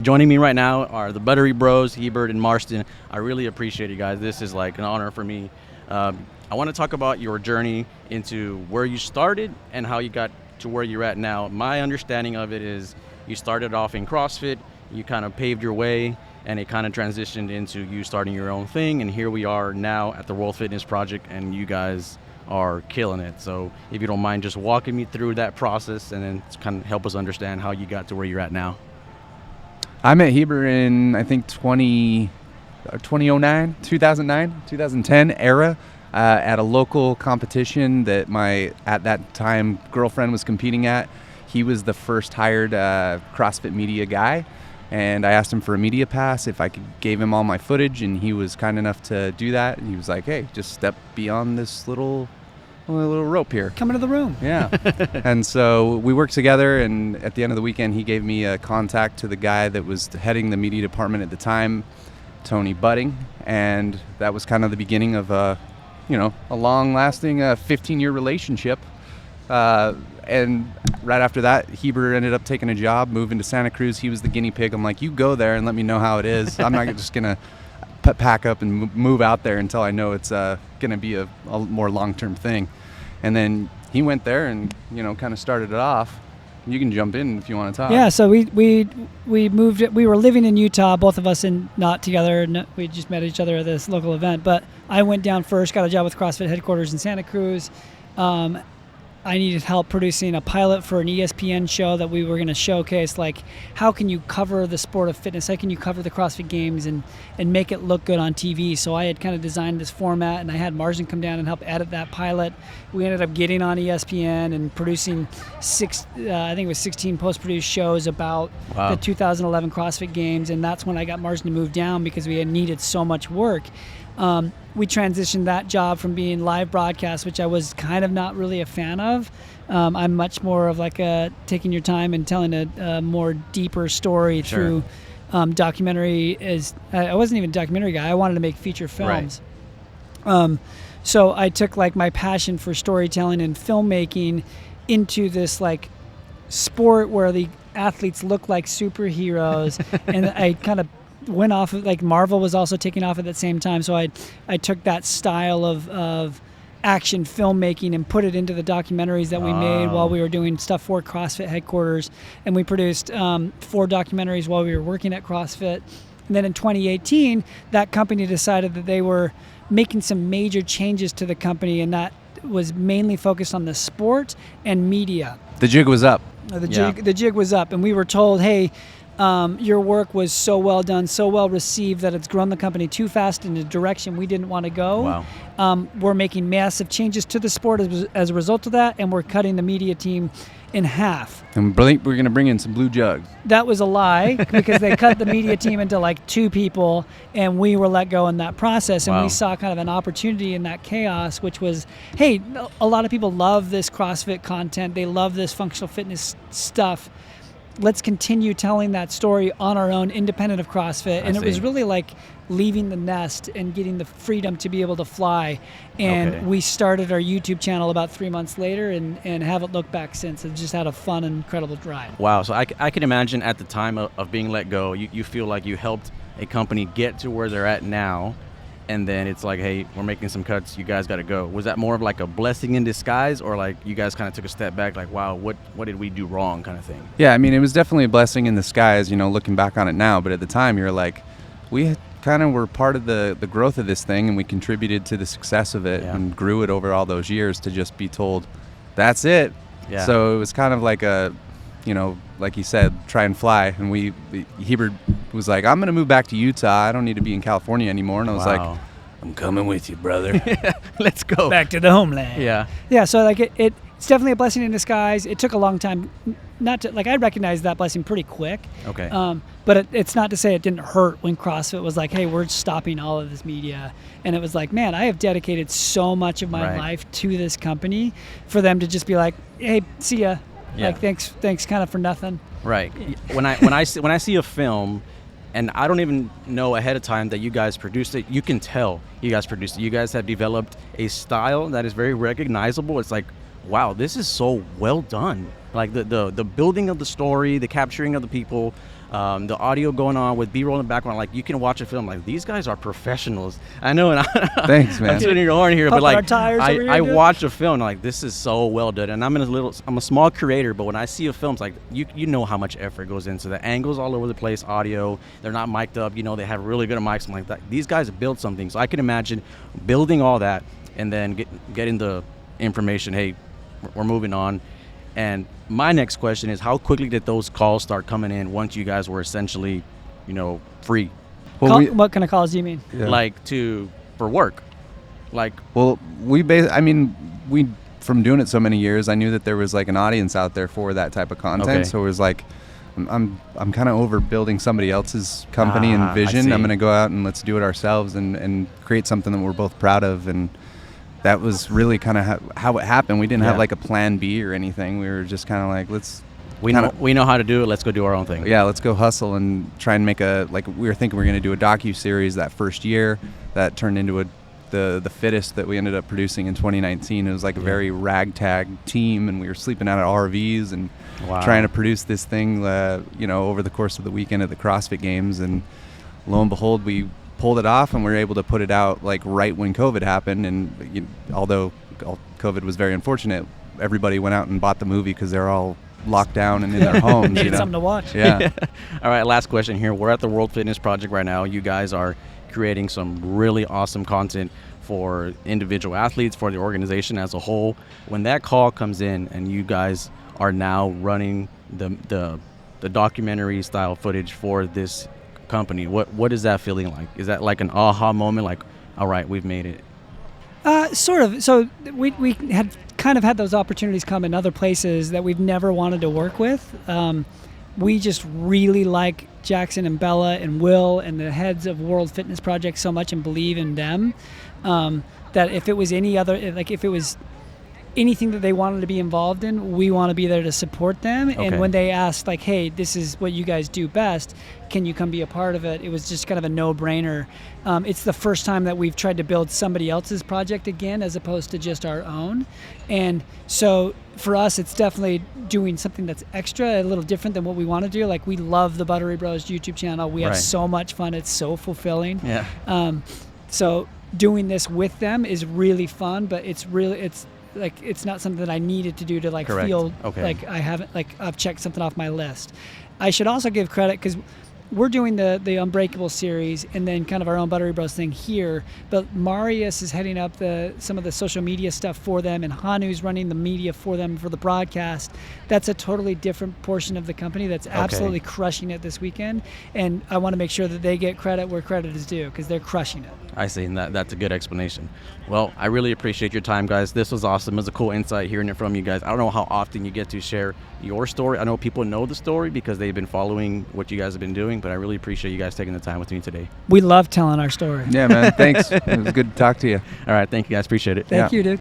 Joining me right now are the Buttery Bros, Heber and Marston. I really appreciate you guys. This is like an honor for me. I want to talk about your journey into where you started and how you got to where you're at now. My understanding of it is you started off in CrossFit, you kind of paved your way, and it kind of transitioned into you starting your own thing, and here we are now at the World Fitness Project, and you guys are killing it. So if you don't mind just walking me through that process and then kind of help us understand how you got to where you're at now. I met Heber in, I think, 2010 era at a local competition that my, at that time, girlfriend was competing at. He was the first hired CrossFit media guy, and I asked him for a media pass if I gave him all my footage, and he was kind enough to do that. And he was like, hey, just step beyond this little rope here. Come into the room. Yeah. And so we worked together, and at the end of the weekend, he gave me a contact to the guy that was heading the media department at the time, Tony Budding, and that was kind of the beginning of a long-lasting 15-year relationship. And right after that, Heber ended up taking a job, moving to Santa Cruz. He was the guinea pig. I'm like, you go there and let me know how it is. I'm not just going to pack up and move out there until I know it's going to be a more long-term thing. And then he went there and, kind of started it off. You can jump in if you want to talk. Yeah, so we moved. We were living in Utah, both of us, and not together. We just met each other at this local event. But I went down first, got a job with CrossFit headquarters in Santa Cruz. I needed help producing a pilot for an ESPN show that we were going to showcase, like, how can you cover the sport of fitness? How can you cover the CrossFit Games and make it look good on TV? So I had kind of designed this format, and I had Marston come down and help edit that pilot. We ended up getting on ESPN and producing 16 post-produced shows about the 2011 CrossFit Games, and that's when I got Marston to move down because we had needed so much work. We transitioned that job from being live broadcast, which I was kind of not really a fan of. I'm much more of like taking your time and telling a more deeper story through documentary. I wasn't even a documentary guy. I wanted to make feature films. Right. So I took like my passion for storytelling and filmmaking into this like sport where the athletes look like superheroes, and I kind of went off of, like, Marvel was also taking off at the same time, so I took that style of action filmmaking and put it into the documentaries that we made while we were doing stuff for CrossFit headquarters, and we produced 4 documentaries while we were working at CrossFit. And then in 2018, that company decided that they were making some major changes to the company, and that was mainly focused on the sport and media. The jig was up. The jig was up, and we were told, hey, your work was so well done, so well received that it's grown the company too fast in a direction we didn't want to go. Wow. We're making massive changes to the sport as a result of that, and we're cutting the media team in half. And we're going to bring in some blue jugs. That was a lie because they cut the media team into like 2 people, and we were let go in that process. And we saw kind of an opportunity in that chaos, which was, hey, a lot of people love this CrossFit content. They love this functional fitness stuff. Let's continue telling that story on our own, independent of CrossFit. And it was really like leaving the nest and getting the freedom to be able to fly. And we started our YouTube channel about 3 months later and haven't looked back since. It's just had a fun and incredible ride. Wow. So I can imagine at the time of being let go, you feel like you helped a company get to where they're at now. And then it's like, hey, we're making some cuts. You guys got to go. Was that more of like a blessing in disguise, or like you guys kind of took a step back, like, wow, what did we do wrong, kind of thing? Yeah, I mean, it was definitely a blessing in disguise, looking back on it now. But at the time, you're like, we kind of were part of the growth of this thing, and we contributed to the success of it and grew it over all those years to just be told, that's it. Yeah. So it was kind of like a, like you said, try and fly. And Heber was like, I'm going to move back to Utah. I don't need to be in California anymore. And I was like, I'm coming with you, brother. Let's go. Back to the homeland. Yeah. Yeah, so like it's definitely a blessing in disguise. It took a long time I recognized that blessing pretty quick. Okay. But it's not to say it didn't hurt when CrossFit was like, hey, we're stopping all of this media. And it was like, man, I have dedicated so much of my life to this company for them to just be like, hey, see ya. Yeah. Like, thanks kind of for nothing. Right. When I see a film, and I don't even know ahead of time that you guys produced it, you can tell you guys produced it. You guys have developed a style that is very recognizable. It's like, wow, this is so well done. Like the building of the story, the capturing of the people, the audio going on with B-roll in the background. Like, you can watch a film like these guys are professionals. I know, and Thanks, man. I'm tuning your horn here, but Pumping our like tires over here, I dude. watch a film like this is so well done, and I'm a small creator, but when I see a film, it's like you know how much effort goes into the angles all over the place, audio. They're not mic'd up. You know, they have really good mics. I'm like that. These guys build something, so I can imagine building all that and then getting the information. Hey, we're moving on. And my next question is, how quickly did those calls start coming in once you guys were essentially, free, Well, What kind of calls do you mean? yeah. like for work, like Well, we from doing it so many years, I knew that there was like an audience out there for that type of content. Okay. So it was like, I'm kind of over building somebody else's company I and vision. see. I'm going to go out and let's do it ourselves and create something that we're both proud of. And that was really kind of how it happened. We didn't have Yeah. like a plan B or anything. We were just kind of like, we know how to do it. Let's go do our own thing. let's go hustle and try and make we were thinking we were going to do a docu-series that first year that turned into the fittest that we ended up producing in 2019. It was like a very ragtag team, and we were sleeping out at RVs and Wow. trying to produce this thing, over the course of the weekend at the CrossFit Games. And lo and behold, we pulled it off, and we were able to put it out like right when COVID happened. And although COVID was very unfortunate, everybody went out and bought the movie because they're all locked down and in their homes. Needed something to watch. Yeah. All right, last question here. We're at the World Fitness Project right now. You guys are creating some really awesome content for individual athletes, for the organization as a whole. When that call comes in and you guys are now running the documentary style footage for this company, what is that feeling like? Is that like an aha moment, like, all right, we've made it? Sort of. So we had kind of had those opportunities come in other places that we've never wanted to work with. We just really like Jackson and Bella and Will and the heads of World Fitness Project so much and believe in them that if it was if it was anything that they wanted to be involved in, we want to be there to support them. Okay. And when they asked, like, hey, this is what you guys do best, can you come be a part of it? It was just kind of a no-brainer. It's the first time that we've tried to build somebody else's project again as opposed to just our own. And so for us, it's definitely doing something that's extra, a little different than what we want to do. Like, we love the Buttery Bros YouTube channel. We have Right. so much fun. It's so fulfilling. Yeah. So doing this with them is really fun, but it's not something that I needed to do to Correct. feel Okay. like I've checked something off my list. I should also give credit because we're doing the Unbreakable series and then kind of our own Buttery Bros thing here, but Marius is heading up some of the social media stuff for them, and Hanu's running the media for them for the broadcast. That's a totally different portion of the company that's absolutely crushing it this weekend, and I want to make sure that they get credit where credit is due because they're crushing it. I see, and that's a good explanation. Well, I really appreciate your time, guys. This was awesome. It was a cool insight hearing it from you guys. I don't know how often you get to share your story. I know people know the story because they've been following what you guys have been doing, but I really appreciate you guys taking the time with me today. We love telling our story. Yeah, man. Thanks. It was good to talk to you. All right, thank you guys. Appreciate it. Thank you, dude.